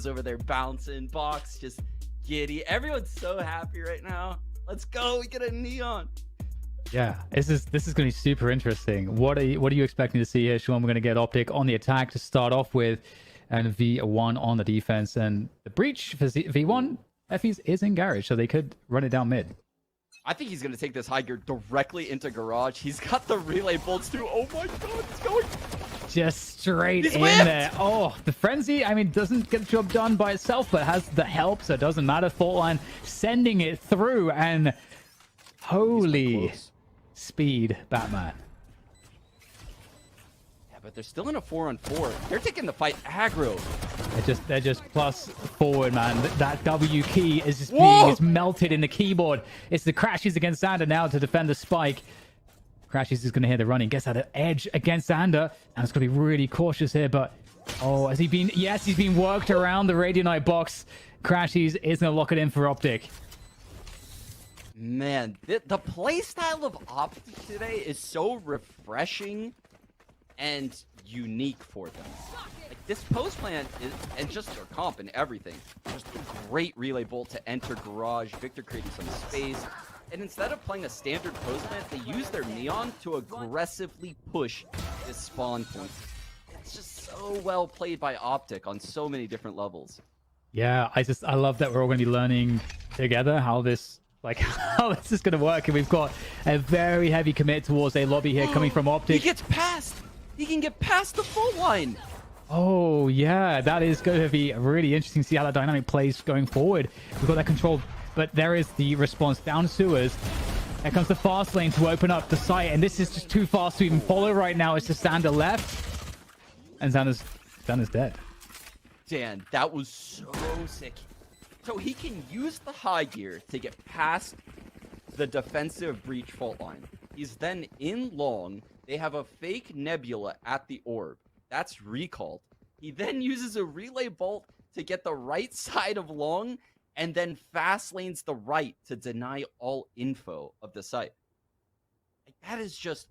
Neo's over there bouncing, Box just giddy. Everyone's so happy right now. Let's go, we get a Neon. Yeah, this is going to be super interesting. What are you expecting to see here, Sean? We're going to get Optic on the attack to start off with, and V1 on the defense. And the breach for V1, Effie's is in garage, so they could run it down mid. I think he's going to take this high gear directly into garage. He's got the relay bolts too. Oh my god, he's going just straight he's in whipped. there. Oh, the frenzy, I mean, doesn't get the job done by itself, but has the help, so it doesn't matter. Fault line sending it through, and holy speed, Batman. Yeah, but they're still in a 4-on-4. They're taking the fight aggro. They're just plus forward, man. That W key is just being melted in the keyboard. It's the Crashes against Xander now to defend the spike. Crashes is going to hear the running. Gets out of edge against Xander. And it's going to be really cautious here. But, oh, has he been... Yes, he's been worked around the Radionite box. Crashes is going to lock it in for Optic. Man, the playstyle of Optic today is so refreshing and unique for them. Like, this post plan is, and just their comp and everything, just a great relay bolt to enter garage, Victor creating some space. And instead of playing a standard post plant, they use their Neon to aggressively push this spawn point. It's just so well played by Optic on so many different levels. Yeah, I love that we're all going to be learning together how this is going to work. And we've got a very heavy commit towards a lobby here coming from Optic. He gets past. He can get past the full line. Oh, yeah, that is going to be really interesting to see how that dynamic plays going forward. We've got that control. But there is the response down sewers. There comes the fast lane to open up the site, and this is just too fast to even follow right now. It's just Xander left, and Xander's dead. Dan, that was so sick. So he can use the high gear to get past the defensive breach fault line. He's then in long. They have a fake nebula at the orb. That's recalled. He then uses a relay bolt to get the right side of long, and then fast lanes the right to deny all info of the site. That is just...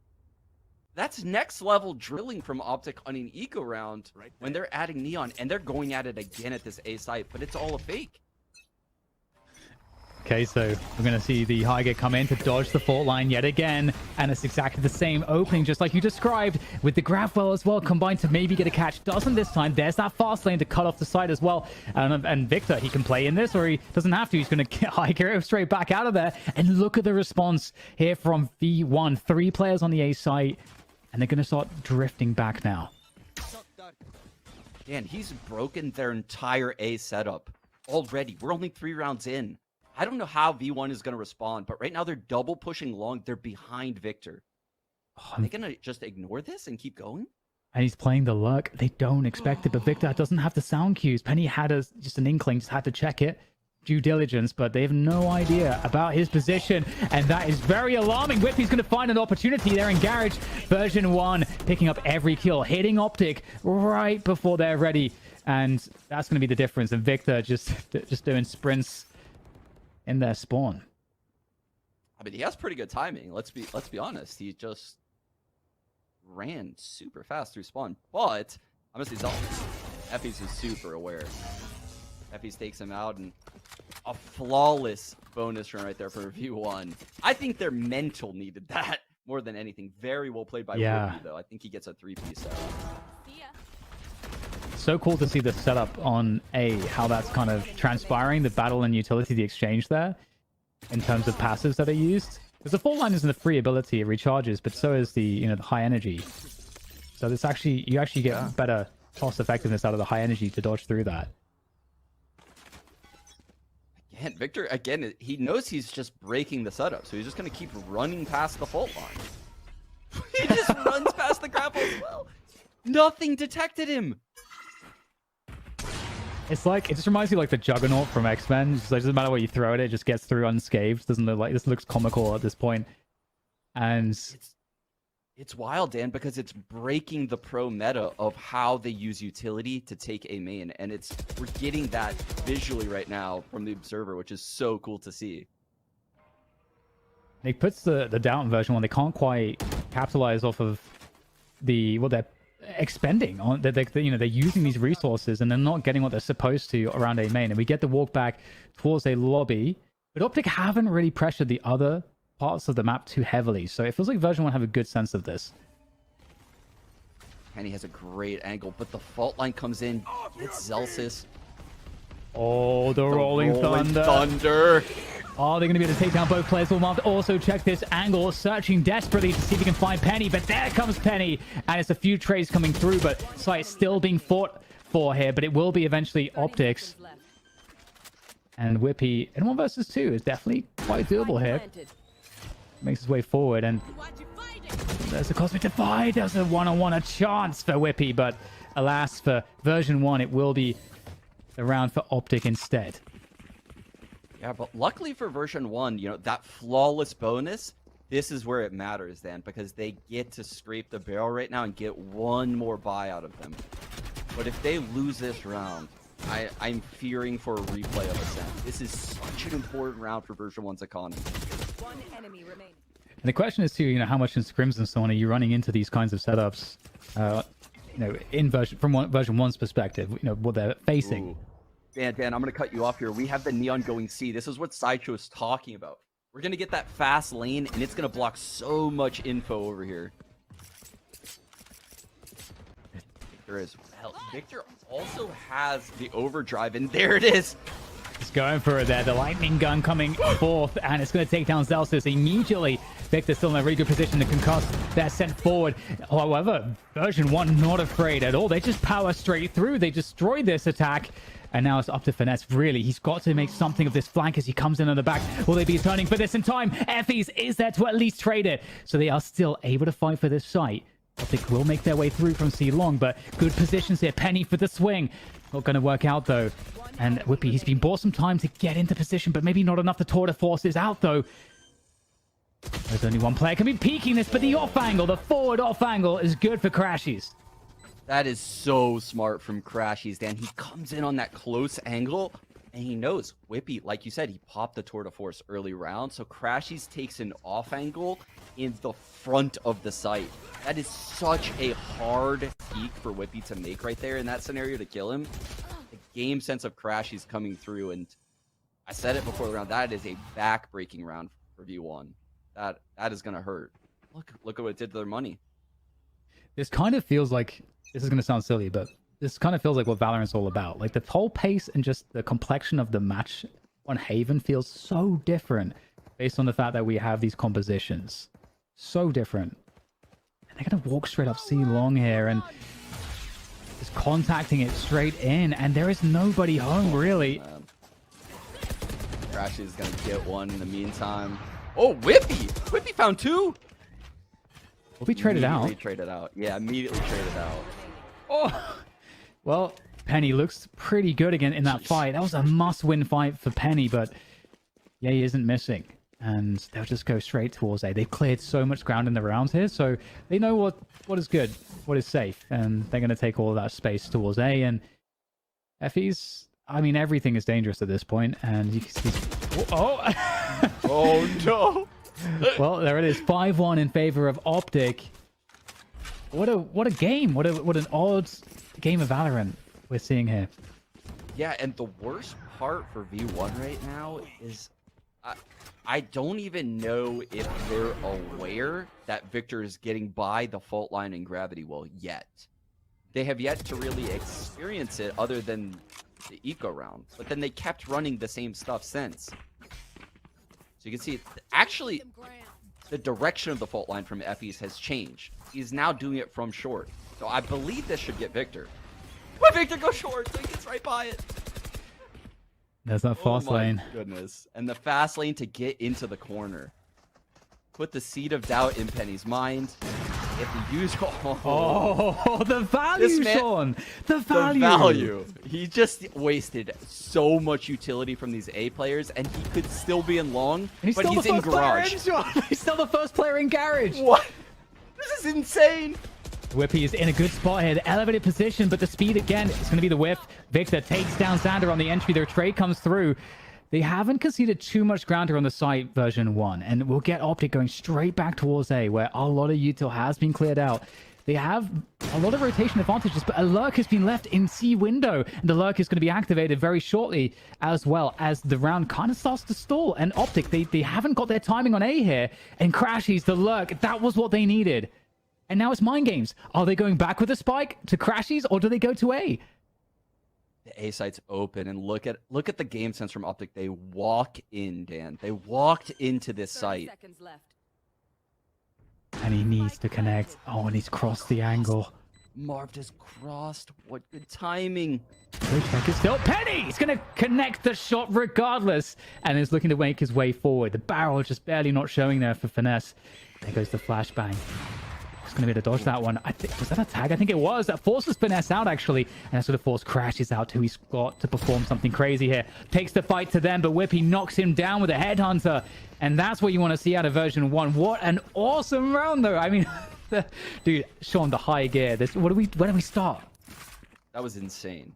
That's next level drilling from Optic on an eco round when they're adding Neon, and they're going at it again at this A site, but it's all a fake. Okay, so we're going to see the high gear come in to dodge the fault line yet again. And it's exactly the same opening, just like you described, with the grab well as well, combined to maybe get a catch. Doesn't this time. There's that fast lane to cut off the side as well. And Victor, he can play in this, or he doesn't have to. He's going to get high gear straight back out of there. And look at the response here from V1. 3 players on the A site, and they're going to start drifting back now. Dan, he's broken their entire A setup already. We're only 3 rounds in. I don't know how V1 is going to respond, but right now they're double pushing long. They're behind Victor. Are they going to just ignore this and keep going? And he's playing the luck. They don't expect it, but Victor doesn't have the sound cues. Penny had just an inkling, just had to check it. Due diligence, but they have no idea about his position, and that is very alarming. Whippy's going to find an opportunity there in garage. Version1 picking up every kill, hitting Optic right before they're ready, and that's going to be the difference. And Victor just doing sprints in their spawn. I mean, he has pretty good timing. Let's be honest. He just ran super fast through spawn. But I'm gonna say Effie's is super aware. Effie's takes him out, and a flawless bonus run right there for V1. I think their mental needed that more than anything. Very well played by Whippy, though. I think he gets a 3-piece out. So cool to see the setup on A, how that's kind of transpiring, the battle and utility, the exchange there, in terms of passives that are used. Because the full line isn't a free ability, it recharges, but so is the the high energy. So this you actually get better cost effectiveness out of the high energy to dodge through that. Again, Victor, he knows he's just breaking the setup, so he's just going to keep running past the fault line. He just runs past the grapple as well. Nothing detected him. It's like, it just reminds me like the Juggernaut from X-Men. It doesn't matter what you throw at it, it just gets through unscathed. Doesn't look like, this looks comical at this point. And it's wild, Dan, because it's breaking the pro meta of how they use utility to take a main, and we're getting that visually right now from the observer, which is so cool to see. It puts the doubt in version 1. They can't quite capitalize off of they're expending on that. You know, they're using these resources and they're not getting what they're supposed to around A main. And we get the walk back towards a lobby, but Optic haven't really pressured the other parts of the map too heavily. So it feels like version 1 have a good sense of this. Penny has a great angle, but the fault line comes in. It's Zelsis. Oh, the rolling thunder. Oh, they're going to be able to take down both players. We'll also check this angle, searching desperately to see if he can find Penny. But there comes Penny. And it's a few trades coming through, but site's still being fought for here. But it will be eventually Optics. And Whippy in 1 versus 2 is definitely quite doable here. Makes his way forward. And there's a Cosmic Divide. There's a one-on-one, a chance for Whippy. But alas, for version 1, it will be the round for Optic instead. Yeah, but luckily for version 1, you know, that flawless bonus, this is where it matters then, because they get to scrape the barrel right now and get one more buy out of them. But if they lose this round, I'm fearing for a replay of Ascent. This is such an important round for version 1's economy. One enemy remaining. And the question is too, you know, how much in scrims and so on are you running into these kinds of setups? You know, in version 1's perspective, you know, what they're facing. Ooh. Dan, I'm going to cut you off here. We have the Neon going C. This is what Sideshow is talking about. We're going to get that fast lane, and it's going to block so much info over here. Victor as well. Victor also has the overdrive, and there it is. He's going for it there. The lightning gun coming forth, and it's going to take down Zelsis immediately. Victor's still in a really good position to concuss. They're sent forward. However, version 1 not afraid at all. They just power straight through. They destroy this attack. And now it's up to Finesse. Really, he's got to make something of this flank as he comes in on the back. Will they be turning for this in time? Effys is there to at least trade it. So they are still able to fight for this site. Optic will make their way through from C long, but good positions here. Penny for the swing. Not going to work out, though. And Whippy, he's been bought some time to get into position, but maybe not enough. The tour de force is out, though. There's only one player can be peeking this, but the off angle, the forward off angle is good for Crashies. That is so smart from Crashies, Dan. He comes in on that close angle, and he knows Whippy, like you said, he popped the tour de force early round, so Crashies takes an off angle in the front of the site. That is such a hard peek for Whippy to make right there in that scenario to kill him. The game sense of Crashies coming through, and I said it before the round, that is a back-breaking round for V1. That is going to hurt. Look at what it did to their money. This kind of feels like, this is going to sound silly, but this kind of feels like what Valorant's all about. Like the whole pace and just the complexion of the match on Haven feels so different based on the fact that we have these compositions. So different. And they're going to walk straight up C long here and just contacting it straight in. And there is nobody home, really. Crashies is going to get one in the meantime. Oh, Whippy! Whippy found two! Will be traded out. Immediately traded out. Yeah, immediately traded out. Oh! Well, Penny looks pretty good again in that fight. That was a must-win fight for Penny, but yeah, he isn't missing. And they'll just go straight towards A. They've cleared so much ground in the round here, so they know what is good, what is safe, and they're going to take all of that space towards A. And Effys, I mean, everything is dangerous at this point, and you can see... Oh! Oh, no! Well, there it is. 5-1 in favor of Optic. What a game. What an odd game of Valorant we're seeing here. Yeah, and the worst part for V1 right now is I don't even know if they're aware that Victor is getting by the fault line and gravity well yet. They have yet to really experience it other than the eco round, but then they kept running the same stuff since. So you can see, actually, the direction of the fault line from Effys has changed. He's now doing it from short. So I believe this should get Victor. But Victor goes short, so he gets right by it. There's that fast lane. Goodness. And the fast lane to get into the corner. Put the seed of doubt in Penny's mind. If you use... Oh, the value, Sean! The value! The value. He just wasted so much utility from these A players, and he could still be in long, but he's in garage. He's still the first player in garage. What? This is insane. Whippy is in a good spot here. The elevated position, but the speed again. It's going to be the whiff. Victor takes down Xander on the entry. Their trade comes through. They haven't conceded too much ground here on the site version 1. And we'll get Optic going straight back towards A, where a lot of util has been cleared out. They have a lot of rotation advantages, but a lurk has been left in C window. And the lurk is going to be activated very shortly, as well as the round kind of starts to stall. And Optic, they haven't got their timing on A here. And Crashies, the lurk, that was what they needed. And now it's mind games. Are they going back with a spike to Crashies, or do they go to A? The A site's open, and look at the game sense from Optic. They walk in, Dan. They walked into this 30 site. seconds left. And he needs to connect. Oh, and he's crossed the angle. Marv just crossed. What good timing. Great check is still. Penny! He's going to connect the shot regardless. And is looking to make his way forward. The barrel just barely not showing there for Finesse. There goes the flashbang. He's going to be able to dodge that one. I think, was that a tag? I think it was. That forces Finesse out, actually. And that's going to force Crashes out, too. He's got to perform something crazy here. Takes the fight to them, but Whippy knocks him down with a headhunter. And that's what you want to see out of version 1. What an awesome round, though. I mean, dude, Sean, the high gear. When do we start? That was insane.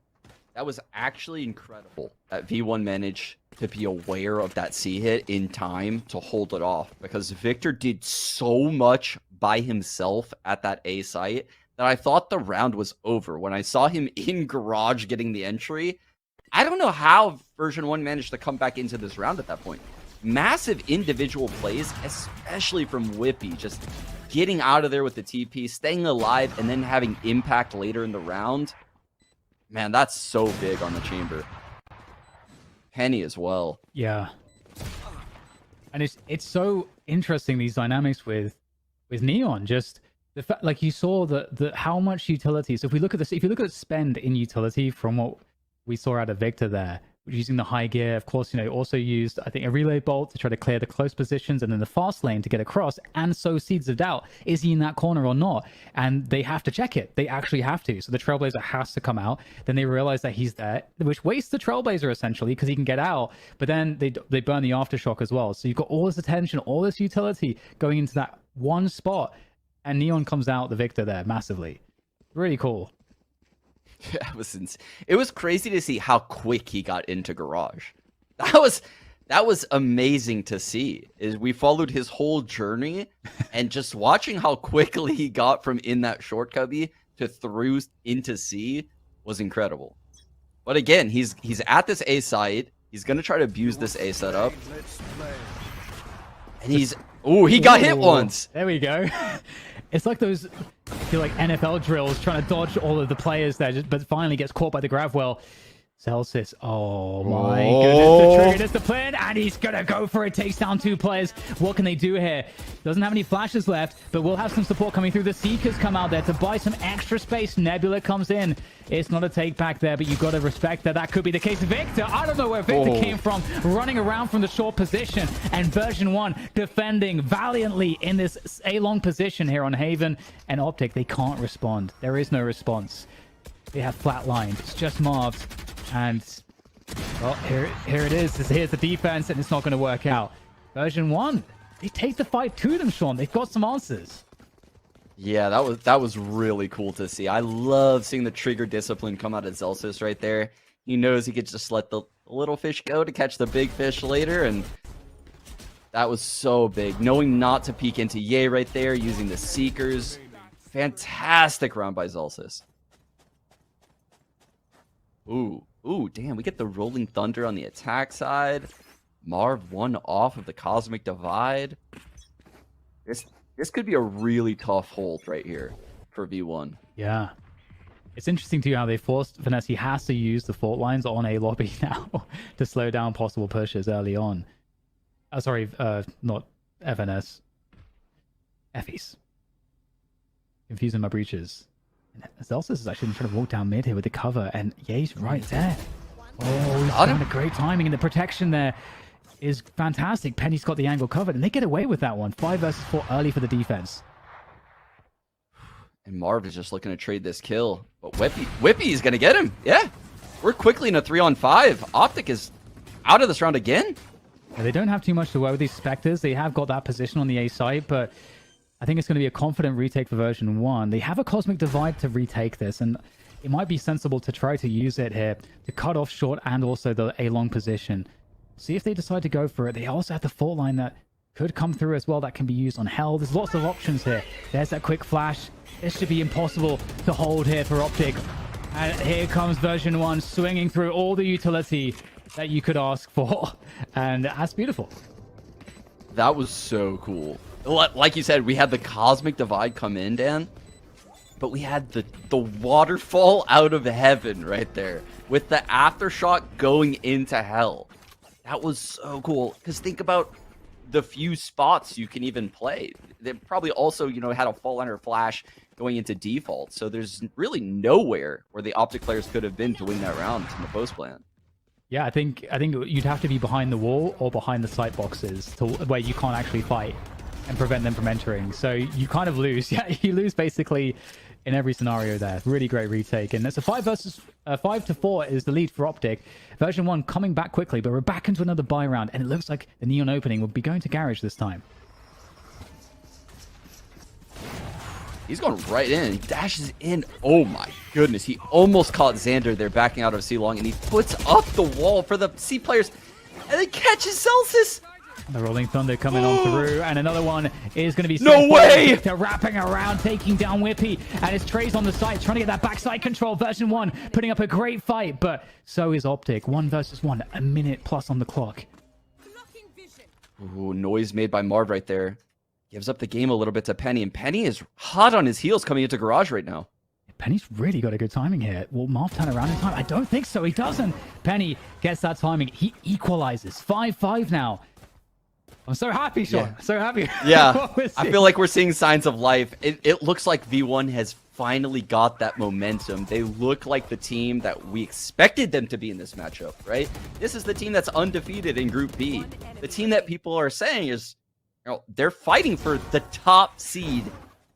That was actually incredible that V1 managed to be aware of that C hit in time to hold it off, because Victor did so much by himself at that A site that I thought the round was over. When I saw him in garage getting the entry, I don't know how version 1 managed to come back into this round at that point. Massive individual plays, especially from Whippy, just getting out of there with the TP, staying alive, and then having impact later in the round. Man, that's so big on the chamber. Penny as well. Yeah. And it's so interesting, these dynamics with Neon. Just the fact, like, you saw the how much utility. So if we look at this, if you look at spend in utility from what we saw out of Victor there, using the high gear, of course, also used, I think, a relay bolt to try to clear the close positions, and then the fast lane to get across and sow seeds of doubt. Is he in that corner or not? And they have to check it. They actually have to. So the Trailblazer has to come out. Then they realize that he's there, which wastes the Trailblazer essentially, because he can get out. But then they burn the Aftershock as well. So you've got all this attention, all this utility going into that one spot, and Neon comes out the victor there massively. Really cool. Yeah, it was crazy to see how quick he got into garage. That was amazing to see. Is we followed his whole journey, and just watching how quickly he got from in that short cubby to through into C was incredible. But again, he's at this A site. He's gonna try to abuse this A setup, and he got hit once. There we go. It's like those, I feel like, NFL drills trying to dodge all of the players there, but finally gets caught by the grab well. Celsius, oh my goodness, the trigger discipline, and he's gonna go for it. Takes down 2 players. What can they do here? Doesn't have any flashes left, but we'll have some support coming through. The Seekers come out there to buy some extra space. Nebula comes in. It's not a take back there, but you got to respect that. That could be the case. Victor, I don't know where Victor came from, running around from the short position, and version 1 defending valiantly in this A-long position here on Haven. And Optic, they can't respond. There is no response. They have flatlined. It's just Marv's. And, well, here it is. Here's the defense, and it's not going to work out. Version 1, they take the fight to them, Sean. They've got some answers. Yeah, that was really cool to see. I love seeing the trigger discipline come out of Celsius right there. He knows he could just let the little fish go to catch the big fish later, and that was so big. Knowing not to peek into Ye right there, using the Seekers. Fantastic round by Celsius. Ooh, damn, we get the Rolling Thunder on the attack side. Marv 1 off of the Cosmic Divide. This could be a really tough hold right here for V1. Yeah. It's interesting, too, how they forced Finesse. He has to use the fault lines on A lobby now to slow down possible pushes early on. Sorry, not FNS. Effies. Confusing my breaches. Celsius is actually trying to walk down mid here with the cover, and Ye's right there. Oh, he's got a great timing, and the protection there is fantastic. Penny's got the angle covered, and they get away with that one. 5 versus 4 early for the defense. And Marv is just looking to trade this kill, but Whippy is going to get him. Yeah, we're quickly in a 3-on-5. Optic is out of this round again. Yeah, they don't have too much to work with these Spectres. They have got that position on the A side, but I think it's going to be a confident retake for version 1. They have a Cosmic Divide to retake this, and it might be sensible to try to use it here to cut off short and also the A-long position. See if they decide to go for it. They also have the fault line that could come through as well. That can be used on Hell. There's lots of options here. There's that quick flash. This should be impossible to hold here for Optic. And here comes version 1 swinging through all the utility that you could ask for. And that's beautiful. That was so cool. Like you said, we had the cosmic divide come in, Dan. But we had the waterfall out of heaven right there. With the aftershock going into Hell. That was so cool. Because think about the few spots you can even play. They probably also, you know, had a Fall Under Flash going into default. So there's really nowhere where the Optic players could have been to win that round in the post plan. Yeah, I think you'd have to be behind the wall or behind the sight boxes to where you can't actually fight and prevent them from entering. So you kind of lose. Yeah, you lose basically in every scenario there. Really great retake. And it's a 5-4 is the lead for Optic. Version 1 coming back quickly, but we're back into another buy round. And it looks like the Neon opening will be going to Garage this time. He's going right in. He dashes in. Oh my goodness. He almost caught Xander there backing out of C-Long. And he puts up the wall for the C players. And then catches Celsius. The Rolling Thunder coming on through, and another one is going to be no way! They're wrapping around, taking down Whippy, and it's Trey's on the side, trying to get that backside control. Version 1 putting up a great fight, but so is Optic. 1 versus 1, a minute plus on the clock. Ooh, noise made by Marv right there. Gives up the game a little bit to Penny, and Penny is hot on his heels coming into Garage right now. Penny's really got a good timing here. Will Marv turn around in time? I don't think so. He doesn't. Penny gets that timing. He equalizes. 5-5 now. I'm so happy, Sean. Yeah. So happy. Yeah, I feel like we're seeing signs of life. It looks like V1 has finally got that momentum. They look like the team that we expected them to be in this matchup, right? This is the team that's undefeated in Group B. The team that people are saying is, you know, they're fighting for the top seed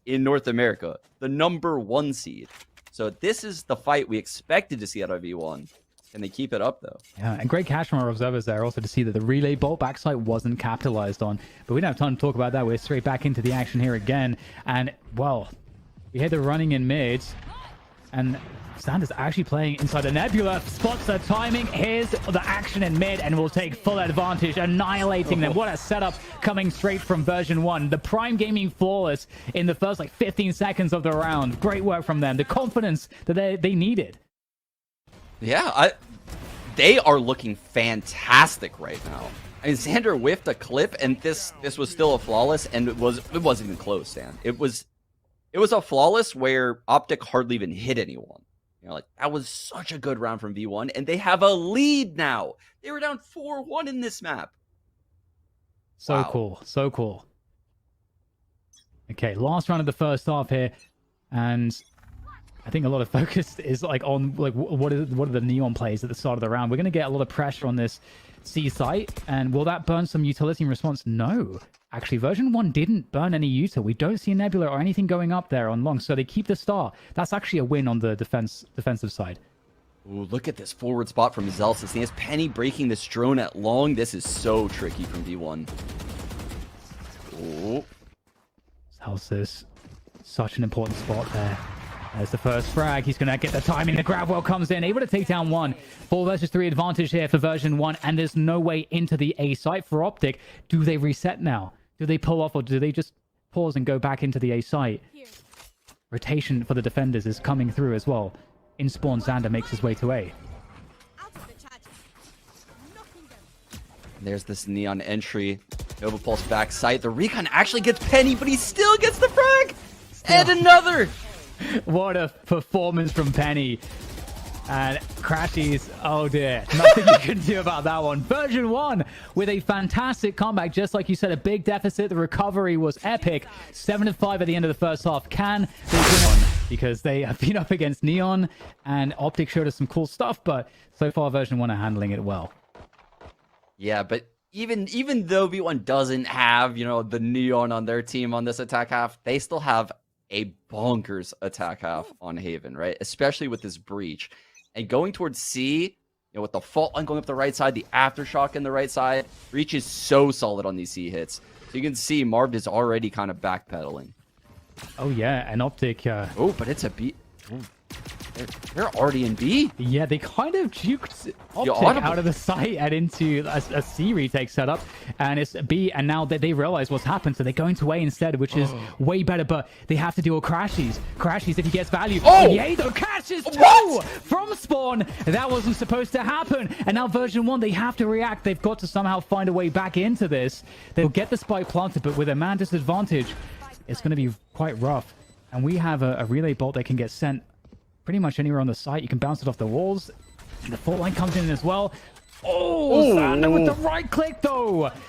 in North America, the #1 seed. So this is the fight we expected to see out of V1. Can they keep it up, though? Yeah, and great catch from our observers there also to see that the relay bolt backside wasn't capitalized on. But we don't have time to talk about that. We're straight back into the action here again. And, well, we had the running in mid. And Sanders actually playing inside the Nebula. Spots the timing. Here's the action in mid and will take full advantage, annihilating them. What a setup coming straight from version 1. The Prime Gaming flawless in the first, 15 seconds of the round. Great work from them. The confidence that they needed. Yeah, they are looking fantastic right now. I mean, Xander whiffed a clip, and this was still a flawless, and it wasn't even close, Dan. It was a flawless where Optic hardly even hit anyone. You know, like, that was such a good round from V1, and they have a lead now. They were down 4-1 in this map. So Wow. cool, so cool. Okay, last round of the first half here, and I think a lot of focus is on what are the Neon plays at the start of the round. We're going to get a lot of pressure on this C site, and will that burn some utility in response? No. Actually, version 1 didn't burn any util. We don't see a Nebula or anything going up there on long, so they keep the star. That's actually a win on the defensive side. Ooh, look at this forward spot from Zelsis. He has Penny breaking this drone at long. This is so tricky from V1. Ooh. Zelsis, such an important spot there. There's the first frag. He's going to get the timing. The grab well comes in. Able to take down 1. 4 versus 3 advantage here for version 1. And there's no way into the A site for Optic. Do they reset now? Do they pull off, or do they just pause and go back into the A site? Rotation for the defenders is coming through as well. In spawn, Xander makes his way to A. There's this Neon entry. Nova Pulse back sight. The recon actually gets Penny, but he still gets the frag! And another! What a performance from Penny. And Crashies, oh dear. Nothing you can do about that one. Version 1 with a fantastic comeback. Just like you said, a big deficit. The recovery was epic. 7-5 at the end of the first half. Can they win on? Because they have been up against Neon, and Optic showed us some cool stuff, but so far version 1 are handling it well. Yeah, but even though V1 doesn't have, you know, the Neon on their team on this attack half, they still have a bonkers attack half on Haven, right? Especially with this breach. And going towards C, you know, with the fault line going up the right side, the aftershock in the right side, breach is so solid on these C hits. So you can see Marv is already kind of backpedaling. Oh yeah, and Optic... Oh, but it's a beat. They're already in B. Yeah, they kind of juked Optic audible. out of the site and into a C retake setup, and it's B, and now they realize what's happened, so they're going to A instead, which is way better, but they have to deal with Crashies. Crashies, if he gets value. Oh! Yay, though, catches two What? from spawn. That wasn't supposed to happen, and now version 1, they have to react. They've got to somehow find a way back into this. They'll get the spike planted, but with a man disadvantage, it's going to be quite rough. And we have a relay bolt that can get sent pretty much anywhere on the site. You can bounce it off the walls. And the fault line comes in as well. Oh, Sander with the right click, though. Enemy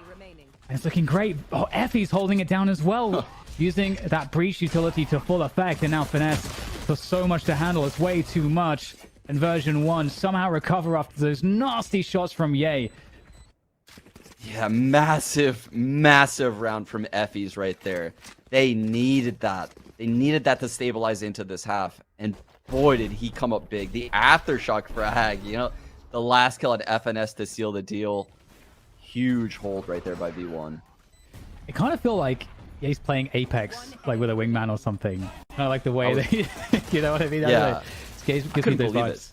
remaining. And it's looking great. Oh, Effie's holding it down as well. Using that breach utility to full effect. And now Finesse for so much to handle. It's way too much. And version 1 somehow recover after those nasty shots from Ye. Yeah, massive, massive round from Effie's right there. They needed that. They needed that to stabilize into this half. And boy, did he come up big. The aftershock frag, you know, the last kill at FNS to seal the deal. Huge hold right there by V1. I kind of feel like he's playing Apex, like with a wingman or something. Kind of like the way that, you know what I mean? Yeah. Gives me Couldn't those believe vibes.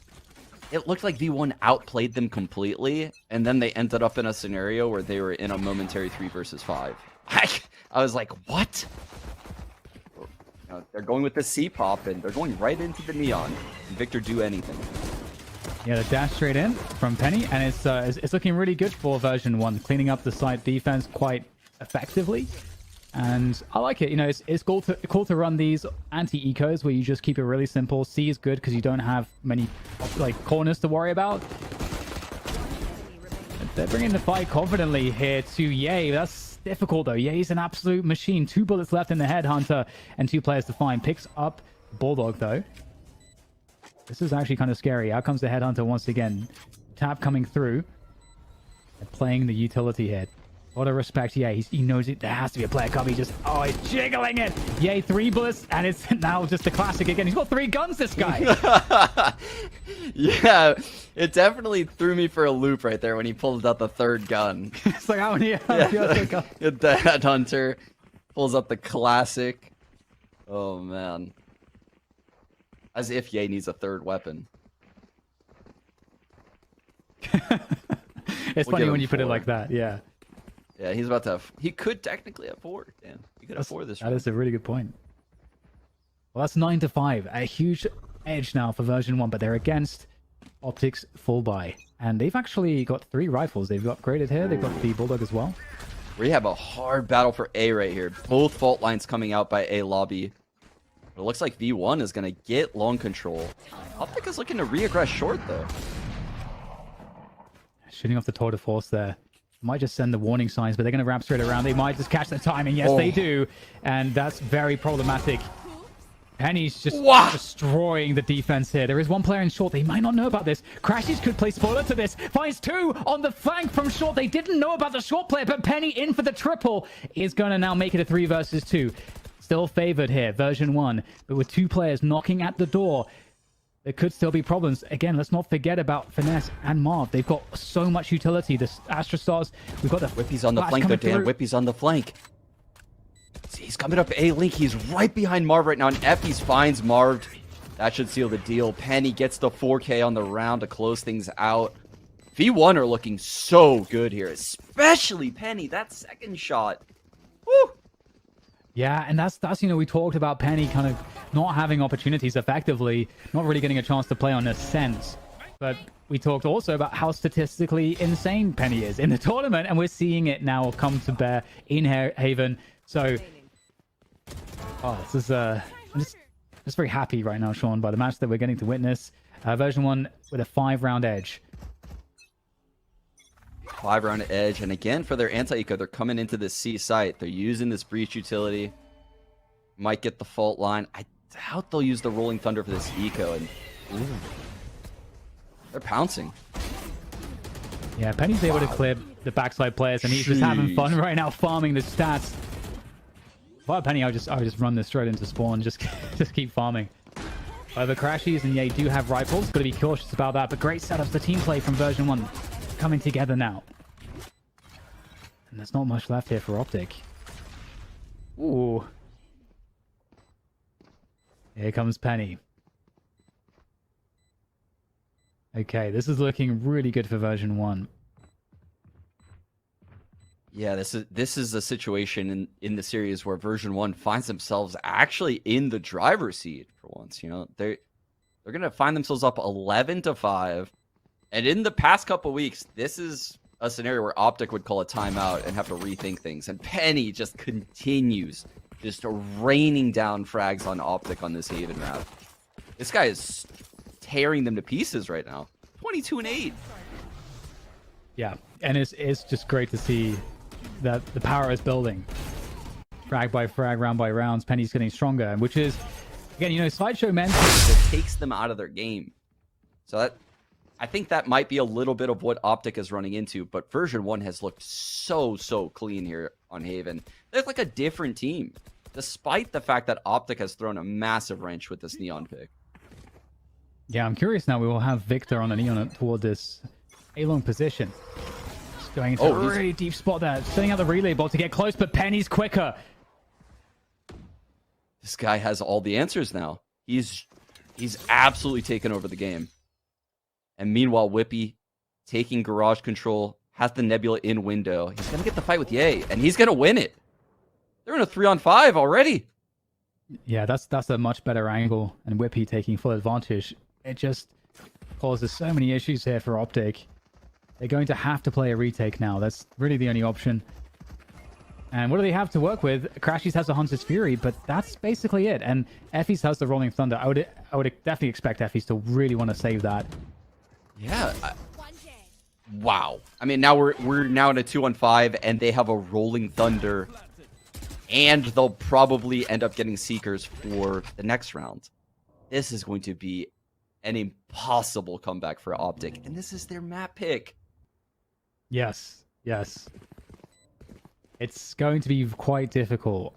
It looked like V1 outplayed them completely, and then they ended up in a scenario where they were in a momentary 3 versus 5. I was like, what? You know, they're going with the C-pop, and they're going right into the neon. Can Victor do anything? Yeah, the dash straight in from Penny, and it's looking really good for version 1, cleaning up the site defense quite effectively. And I like it. You know, it's cool to run these anti-ecos where you just keep it really simple. C is good because you don't have many like corners to worry about. They're bringing the fight confidently here to Ye. That's difficult though. Ye's an absolute machine. 2 bullets left in the headhunter and 2 players to find. Picks up Bulldog though. This is actually kind of scary. Out comes the headhunter once again. Tap coming through. They're playing the utility here. A lot of respect. Yeah, he knows it. There has to be a player coming. He just, oh, he's jiggling it. Yay, 3 bullets, and it's now just a classic again. He's got 3 guns, this guy. Yeah, it definitely threw me for a loop right there when he pulled out the 3rd gun. It's like, how many Yeah. guns? The headhunter pulls up the classic. Oh, man. As if Ye needs a 3rd weapon. It's We'll funny give when him you put it 4. like that, yeah. Yeah, he's about to have... He could technically have 4. Damn, he could have 4 this That round. is a really good point. Well, that's 9-5. A huge edge now for version 1, but they're against Optic's full buy. And they've actually got 3 rifles. They've upgraded here. They've got the Bulldog as well. We have a hard battle for A right here. Both fault lines coming out by A lobby. It looks like V1 is going to get long control. Optic is looking to re-aggress short, though. Shooting off the tour de force there. Might just send the warning signs, but they're going to wrap straight around. They might just catch the timing. Yes, they do. And that's very problematic. Penny's just destroying the defense here. There is 1 player in short. They might not know about this. Crashes could play spoiler to this. Finds 2 on the flank from short. They didn't know about the short player, but Penny in for the triple is going to now make it a 3 versus 2. Still favored here, version 1. But with 2 players knocking at the door, there could still be problems. Again, let's not forget about Finesse and Marv. They've got so much utility. The Astrostars, we've got the Whippy's on the flank, though, Dan. Whippy's on the flank. See, he's coming up A-Link. He's right behind Marv right now, and Effie's finds Marv. That should seal the deal. Penny gets the 4K on the round to close things out. V1 are looking so good here, especially Penny. That 2nd shot. Woo! Yeah, and that's you know, we talked about Penny kind of not having opportunities effectively, not really getting a chance to play on Ascent. But we talked also about how statistically insane Penny is in the tournament, and we're seeing it now come to bear in Haven. So, this is I'm just very happy right now, Sean, by the match that we're getting to witness. Version 1 with a 5-round edge. 5-round edge, and again for their anti-eco, they're coming into the C site. They're using this breach utility. Might get the fault line. I doubt they'll use the rolling thunder for this eco, and they're pouncing. Yeah, Penny's able to clear the backside players, and he's just having fun right now, farming the stats. If I were Penny, I would just run this straight into spawn, just keep farming. The Crashies and Ye do have rifles. Got to be cautious about that, but great setups. The team play from version 1 coming together now. And there's not much left here for Optic. Ooh. Here comes Penny. Okay, this is looking really good for version 1. Yeah, this is a situation in the series where version 1 finds themselves actually in the driver's seat for once. You know, they're gonna find themselves up 11-5, and in the past couple weeks, this is a scenario where Optic would call a timeout and have to rethink things, and Penny just continues just raining down frags on Optic on this Haven map. This guy is tearing them to pieces right now. 22-8. Yeah, and it's just great to see that the power is building. Frag by frag, round by rounds, Penny's getting stronger, which is, again, you know, Sideshow mentioned that takes them out of their game. So that, I think that might be a little bit of what Optic is running into, but version 1 has looked so clean here on Haven. They're like a different team, despite the fact that Optic has thrown a massive wrench with this Neon pick. Yeah, I'm curious now. We will have Victor on the Neon toward this A-long position. Just going into a really deep spot there. Setting out the relay bot to get close, but Penny's quicker. This guy has all the answers now. He's absolutely taken over the game. And meanwhile, Whippy taking garage control, has the Nebula in window. He's going to get the fight with Ye, and he's going to win it. They're in a 3-on-5 already. Yeah, that's a much better angle, and Whippy taking full advantage. It just causes so many issues here for Optic. They're going to have to play a retake now. That's really the only option. And what do they have to work with? Crashies has a Hunter's Fury, but that's basically it. And Effie's has the Rolling Thunder. I would definitely expect Effie's to really want to save that. Yeah. Wow. I mean, now we're now in a 2-on-5, and they have a Rolling Thunder, and they'll probably end up getting Seekers for the next round. This is going to be an impossible comeback for Optic, and this is their map pick. Yes. It's going to be quite difficult.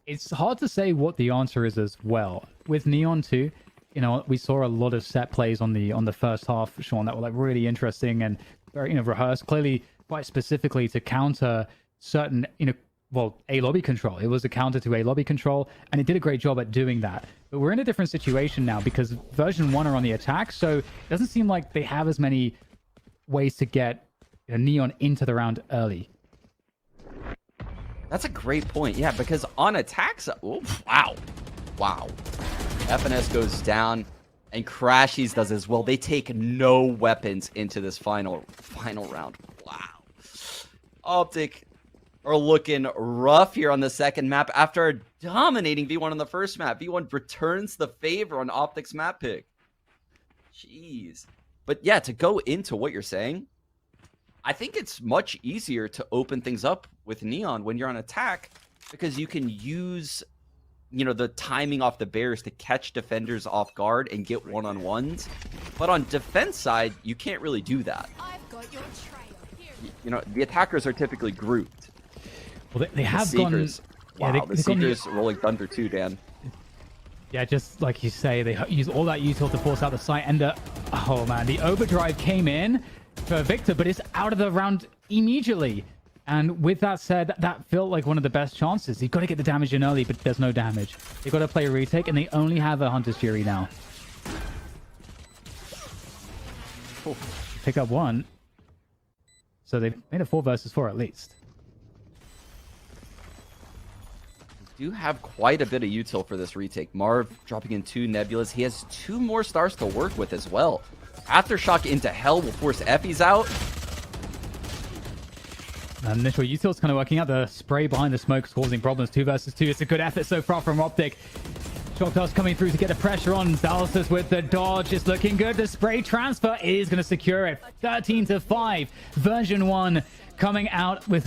It's hard to say what the answer is as well. With Neon too, you know, we saw a lot of set plays on the first half, Sean, that were like really interesting and very, you know, rehearsed, clearly quite specifically to counter certain, you know, well, A lobby control. It was a counter to A lobby control, and it did a great job at doing that. But we're in a different situation now because version 1 are on the attack, so it doesn't seem like they have as many ways to get, you know, Neon into the round early. That's a great point. Yeah, because on attacks, oh, wow. FNS goes down, and Crashies does as well. They take no weapons into this final round. Wow. Optic are looking rough here on the second map after dominating V1 on the first map. V1 returns the favor on Optic's map pick. Jeez. But yeah, to go into what you're saying, I think it's much easier to open things up with Neon when you're on attack, because you can use, you know, the timing off the bears to catch defenders off guard and get one-on-ones. But on defense side, you can't really do that. I've got your trail. Here. You know, the attackers are typically grouped. Well, they have gone... Wow, yeah, the Seekers Rolling Thunder too, Dan. Yeah, just like you say, they use all that util to force out the site, and oh man, the overdrive came in for Victor, but it's out of the round immediately. And with that said, that felt like one of the best chances. You've got to get the damage in early, but there's no damage. They've got to play a retake, and they only have a Hunter's Fury now. Pick up one. So they've made a 4 versus 4 at least. Do have quite a bit of util for this retake. Marv dropping in 2 Nebulas. He has 2 more stars to work with as well. Aftershock into Hell will force Effie's out. Initial util's kind of working out. The spray behind the smoke is causing problems. 2 versus 2. It's a good effort so far from Optic. Shock dust coming through to get the pressure on. Dallas with the dodge. It's looking good. The spray transfer is going to secure it. 13-5. Version 1 coming out with